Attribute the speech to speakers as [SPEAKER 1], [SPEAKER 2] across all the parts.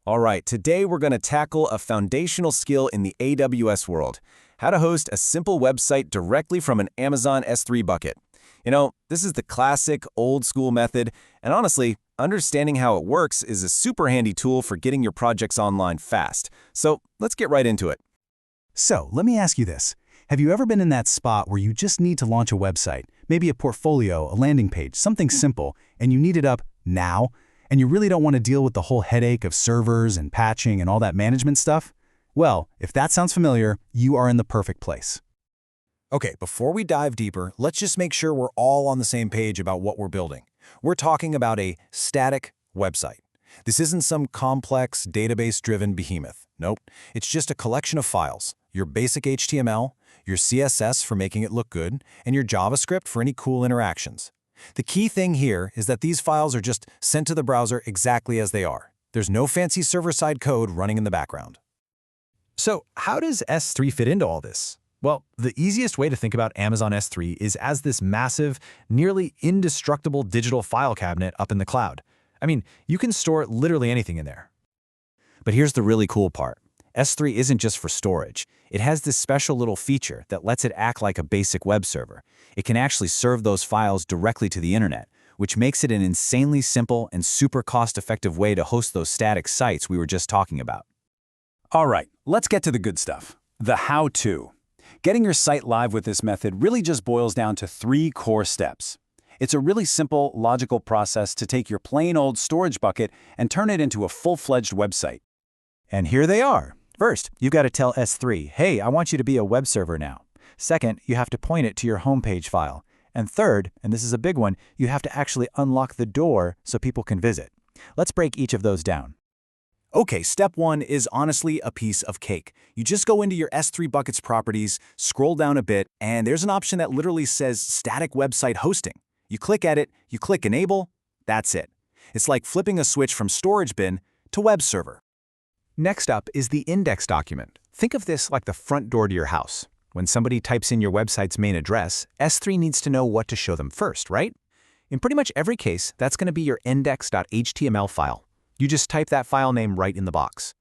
[SPEAKER 1] All right, today we're going to tackle a foundational skill in the AWS world, how to host a simple website directly from an Amazon S3 bucket. This is the classic old school method, and honestly, understanding how it works is a super handy tool for getting your projects online fast. So let's get right into it.
[SPEAKER 2] So, let me ask you this. Have you ever been in that spot where you just need to launch a website, maybe a portfolio, a landing page, something simple, and you need it up now, and you really don't want to deal with the whole headache of servers and patching and all that management stuff? Well, if that sounds familiar, you are in the perfect place.
[SPEAKER 1] Okay, before we dive deeper, let's just make sure we're all on the same page about what we're building. We're talking about a static website. This isn't some complex, database-driven behemoth. Nope, it's just a collection of files, your basic HTML, your CSS for making it look good, and your JavaScript for any cool interactions. The key thing here is that these files are just sent to the browser exactly as they are. There's no fancy server-side code running in the background.
[SPEAKER 3] So how does S3 fit into all this? Well, the easiest way to think about Amazon S3 is as this massive, nearly indestructible digital file cabinet up in the cloud. I mean, you can store literally anything in there.
[SPEAKER 1] But here's the really cool part. S3 isn't just for storage. It has this special little feature that lets it act like a basic web server. It can actually serve those files directly to the internet, which makes it an insanely simple and super cost-effective way to host those static sites we were just talking about.
[SPEAKER 2] All right, let's get to the good stuff. The how-to. Getting your site live with this method really just boils down to 3 core steps. It's a really simple, logical process to take your plain old storage bucket and turn it into a full-fledged website. And here they are. First, you've got to tell S3, hey, I want you to be a web server now. Second, you have to point it to your homepage file. And third, and this is a big one, you have to actually unlock the door so people can visit. Let's break each of those down.
[SPEAKER 1] Okay, step 1 is honestly a piece of cake. You just go into your S3 buckets properties, scroll down a bit, and there's an option that literally says static website hosting. You click at it, you click enable, that's it. It's like flipping a switch from storage bin to web server.
[SPEAKER 3] Next up is the index document. Think of this like the front door to your house. When somebody types in your website's main address, S3 needs to know what to show them first, right? In pretty much every case, that's going to be your index.html file. You just type that file name right in the box.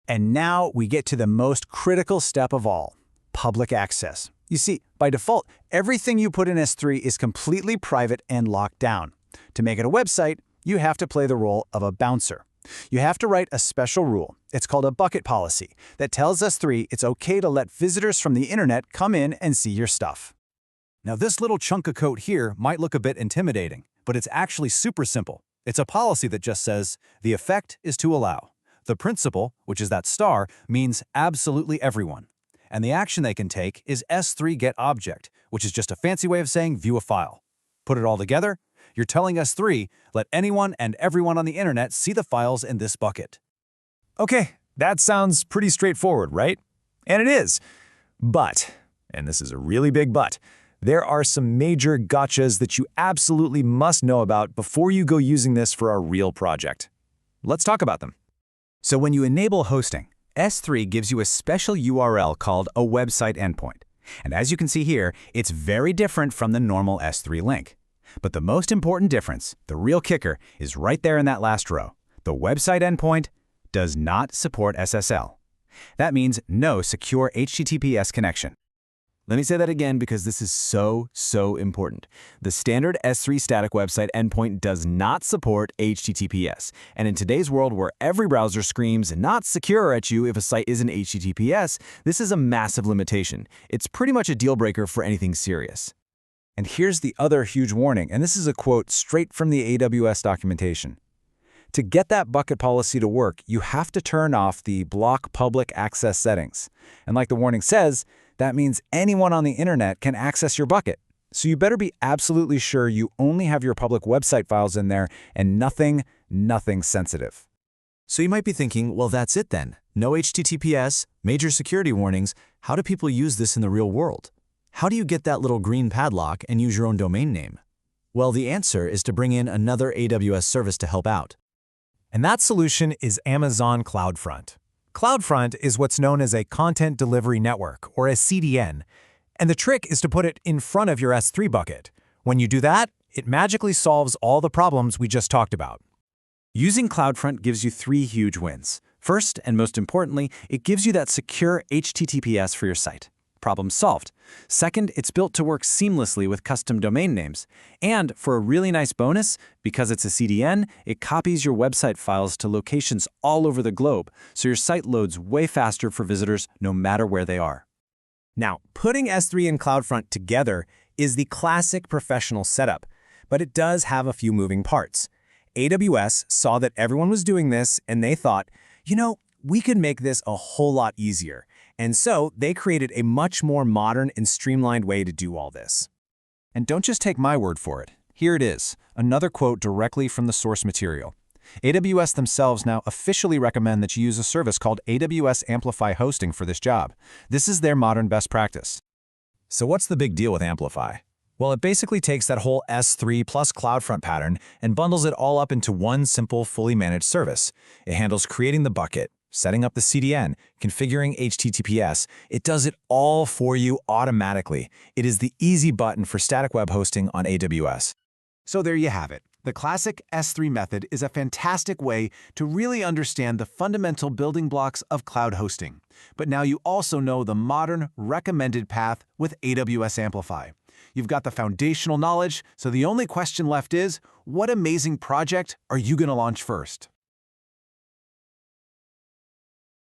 [SPEAKER 2] And now we get to the most critical step of all, public access. You see, by default, everything you put in S3 is completely private and locked down. To make it a website, you have to play the role of a bouncer. You have to write a special rule. It's called a bucket policy that tells S3 it's okay to let visitors from the internet come in and see your stuff.
[SPEAKER 1] Now this little chunk of code here might look a bit intimidating, but it's actually super simple. It's a policy that just says, the effect is to allow. The principal, which is that star, means absolutely everyone. And the action they can take is S3 get object, which is just a fancy way of saying view a file. Put it all together, you're telling S3, let anyone and everyone on the internet see the files in this bucket.
[SPEAKER 3] Okay, that sounds pretty straightforward, right? And it is. But, and this is a really big but, there are some major gotchas that you absolutely must know about before you go using this for a real project. Let's talk about them.
[SPEAKER 2] So when you enable hosting, S3 gives you a special URL called a website endpoint. And as you can see here, it's very different from the normal S3 link. But the most important difference, the real kicker, is right there in that last row. The website endpoint does not support SSL. That means no secure HTTPS connection.
[SPEAKER 1] Let me say that again because this is so important. The standard S3 static website endpoint does not support HTTPS. And in today's world where every browser screams not secure at you if a site isn't HTTPS, this is a massive limitation. It's pretty much a deal breaker for anything serious.
[SPEAKER 2] And here's the other huge warning, and this is a quote straight from the AWS documentation. To get that bucket policy to work, you have to turn off the block public access settings. And like the warning says, that means anyone on the internet can access your bucket. So you better be absolutely sure you only have your public website files in there and nothing sensitive.
[SPEAKER 1] So you might be thinking, well, that's it then. No HTTPS, major security warnings. How do people use this in the real world? How do you get that little green padlock and use your own domain name? Well, the answer is to bring in another AWS service to help out.
[SPEAKER 3] And that solution is Amazon CloudFront. CloudFront is what's known as a Content Delivery Network, or a CDN. And the trick is to put it in front of your S3 bucket. When you do that, it magically solves all the problems we just talked about. Using CloudFront gives you three huge wins. First, and most importantly, it gives you that secure HTTPS for your site. Problem solved. Second, it's built to work seamlessly with custom domain names. And for a really nice bonus, because it's a CDN, it copies your website files to locations all over the globe, so your site loads way faster for visitors no matter where they are.
[SPEAKER 4] Now, putting S3 and CloudFront together is the classic professional setup, but it does have a few moving parts. AWS saw that everyone was doing this, and they thought, we could make this a whole lot easier. And so they created a much more modern and streamlined way to do all this.
[SPEAKER 1] And don't just take my word for it. Here it is, another quote directly from the source material. AWS themselves now officially recommend that you use a service called AWS Amplify Hosting for this job. This is their modern best practice. So what's the big deal with Amplify? Well, it basically takes that whole S3 plus CloudFront pattern and bundles it all up into one simple, fully managed service. It handles creating the bucket, setting up the CDN, configuring HTTPS. It does it all for you automatically. It is the easy button for static web hosting on AWS.
[SPEAKER 3] So there you have it. The classic S3 method is a fantastic way to really understand the fundamental building blocks of cloud hosting. But now you also know the modern recommended path with AWS Amplify. You've got the foundational knowledge, so the only question left is, what amazing project are you going to launch first?